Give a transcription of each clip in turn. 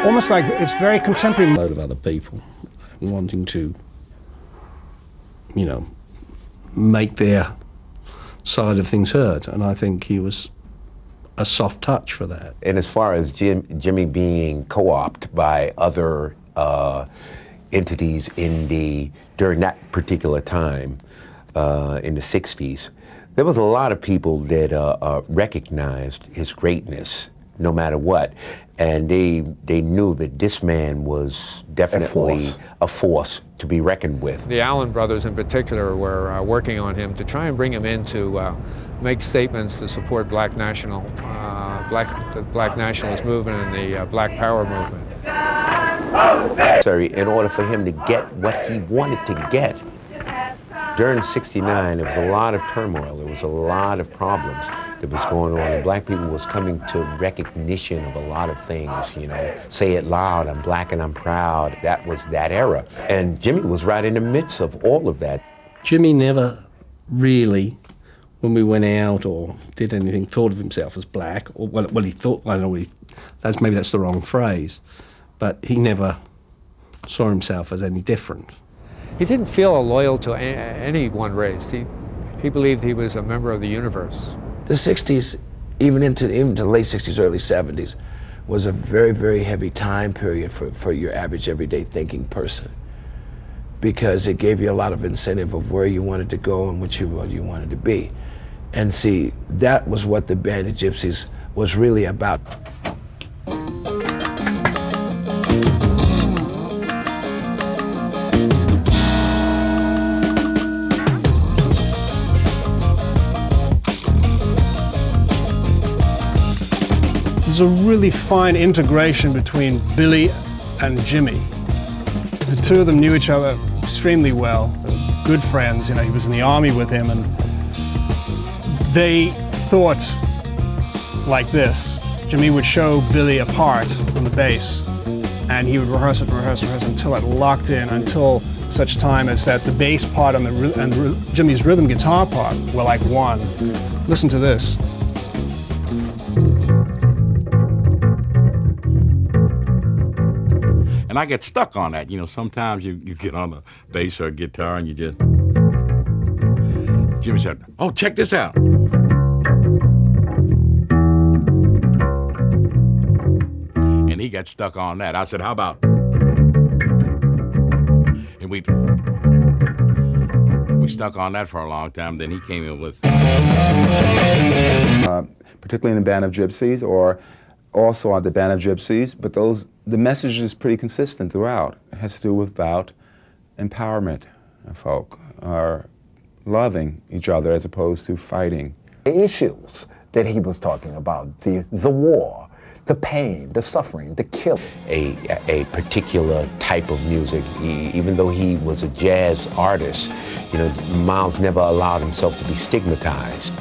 almost like it's very contemporary. A load of other people wanting to, you know, make their side of things heard, and I think he was a soft touch for that. And as far as Jimmy being co-opted by other entities during that particular time, in the 60s, there was a lot of people that recognized his greatness no matter what. And they knew that this man was definitely a force to be reckoned with. The Allen brothers in particular were working on him to try and bring him in to make statements to support black nationalist movement and the Black Power movement. In order for him to get what he wanted to get, during '69, there was a lot of turmoil, there was a lot of problems that was going on, and black people was coming to recognition of a lot of things, you know, say it loud, I'm black and I'm proud. That was that era. And Jimmy was right in the midst of all of that. Jimmy never really, when we went out or did anything, thought of himself as black, or well he thought, I don't know, maybe that's the wrong phrase, but he never saw himself as any different. He didn't feel loyal to any one race. He believed he was a member of the universe. The 60s, even into the late 60s, early 70s, was a very, very heavy time period for your average, everyday thinking person, because it gave you a lot of incentive of where you wanted to go and what you wanted to be. And see, that was what the band of Gypsys was really about. There's a really fine integration between Billy and Jimmy. The two of them knew each other extremely well. They were good friends. You know, he was in the army with him, and they thought like this. Jimmy would show Billy a part on the bass, and he would rehearse it until it locked in, until such time as that the bass part and Jimmy's rhythm guitar part were like one. Listen to this. And I get stuck on that. You know, sometimes you get on the bass or guitar and you just... Jimmy said, oh, check this out. And he got stuck on that. I said, how about... And we stuck on that for a long time. Then he came in with... particularly in the band of Gypsys, or also on the band of Gypsys, but the message is pretty consistent throughout. It has to do with about empowerment of folk, or loving each other as opposed to fighting. The issues that he was talking about, the war, the pain, the suffering, the killing. A particular type of music, even though he was a jazz artist, you know, Miles never allowed himself to be stigmatized.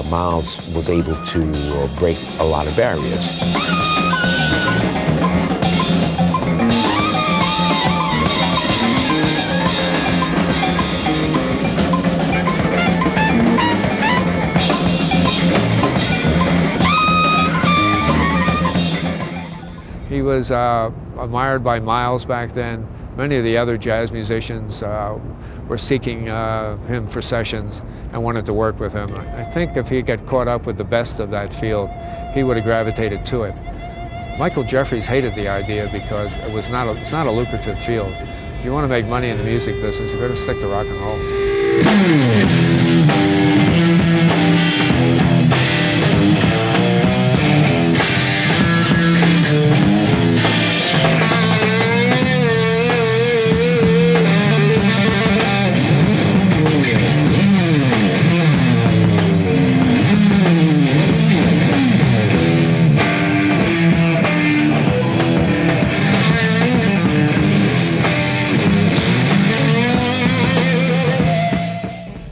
Miles was able to break a lot of barriers. He was admired by Miles back then. Many of the other jazz musicians were seeking him for sessions and wanted to work with him. I think if he got caught up with the best of that field, he would have gravitated to it. Michael Jeffries hated the idea because it's not a lucrative field. If you want to make money in the music business, you better stick to rock and roll.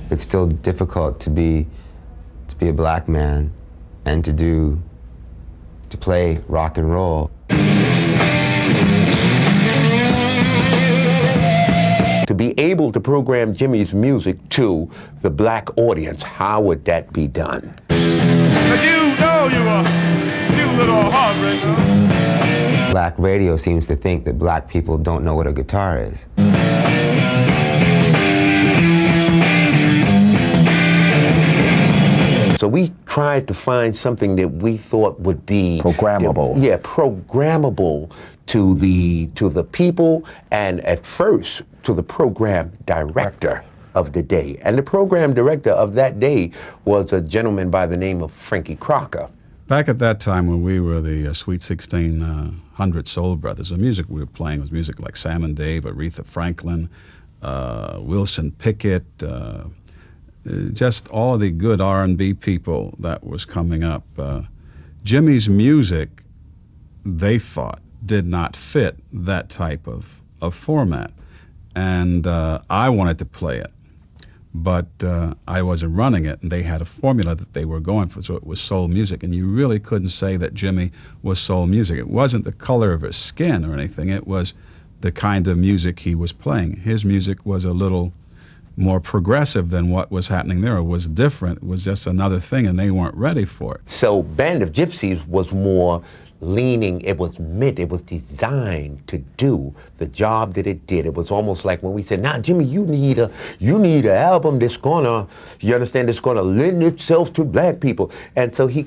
It's still difficult to be a black man and to play rock and roll. To be able to program Jimmy's music to the black audience, how would that be done? But you know you a cute little heartbreaker. Black radio seems to think that black people don't know what a guitar is. So we tried to find something that we thought would be Programmable. Programmable to the people, and at first to the program director of the day. And the program director of that day was a gentleman by the name of Frankie Crocker. Back at that time when we were the Sweet 1600 Soul Brothers, the music we were playing was music like Sam and Dave, Aretha Franklin, Wilson Pickett, just all of the good R&B people that was coming up. Jimmy's music, they thought, did not fit that type of format. And I wanted to play it, but I wasn't running it, and they had a formula that they were going for, so it was soul music. And you really couldn't say that Jimmy was soul music. It wasn't the color of his skin or anything. It was the kind of music he was playing. His music was a little more progressive than what was happening there. It was different. It was just another thing, and they weren't ready for it. So Band of Gypsys was more leaning, it was designed to do the job that it did. It was almost like when we said, "Now, Jimmy, you need an album that's gonna, you understand, that's gonna lend itself to black people." And so he